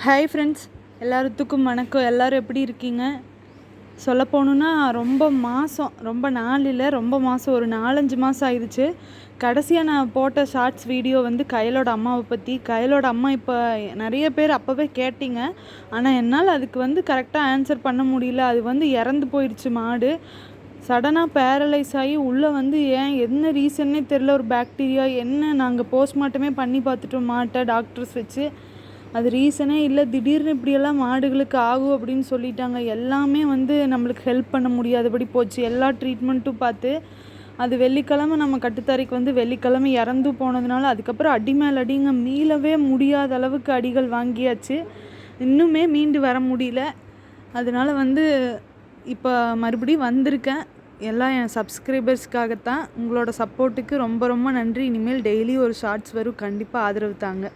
Hi friends, எல்லாத்துக்கும் வணக்கம். எல்லோரும் எப்படி இருக்கீங்க? சொல்ல போகணுன்னா ரொம்ப நாள் இல்லை, ரொம்ப மாதம், ஒரு 4-5 மாதம் ஆயிடுச்சு. கடைசியாக நான் போட்ட ஷார்ட்ஸ் வீடியோ வந்து கயலோட அம்மாவை பற்றி. கயலோட அம்மா இப்போ நிறைய பேர் அப்போவே கேட்டிங்க, ஆனால் என்னால் அதுக்கு வந்து கரெக்டாக ஆன்சர் பண்ண முடியல. அது வந்து இறந்து போயிடுச்சு மாடு. சடனாக பேரலைஸ் ஆகி உள்ளே வந்து என்ன ரீசன்னே தெரில, ஒரு பாக்டீரியா என்ன. நாங்கள் போஸ்ட்மார்ட்டமே பண்ணி பார்த்துட்டோம் மாட்டை டாக்டர்ஸ் வச்சு. அது ரீசனே இல்லை, திடீர்னு இப்படியெல்லாம் மாடுகளுக்கு ஆகும் அப்படின்னு சொல்லிட்டாங்க. எல்லாமே வந்து நம்மளுக்கு ஹெல்ப் பண்ண முடியாதபடி போச்சு. எல்லா ட்ரீட்மெண்ட்டும் பார்த்து அது வெள்ளிக்கிழமை நம்ம கட்டுத்தரைக்கு வந்து வெள்ளிக்கிழமை இறந்து போனதுனால அதுக்கப்புறம் அடி மேல் அடிங்க, மீளவே முடியாத அளவுக்கு அடிகள் வாங்கியாச்சு. இன்னுமே மீண்டு வர முடியல. அதனால வந்து இப்போ மறுபடியும் வந்திருக்கேன். எல்லாம் என் சப்ஸ்கிரைபர்ஸ்க்காகத்தான். உங்களோட சப்போர்ட்டுக்கு ரொம்ப ரொம்ப நன்றி. இனிமேல் டெய்லி ஒரு ஷார்ட்ஸ் வரும், கண்டிப்பாக ஆதரவு தாங்க.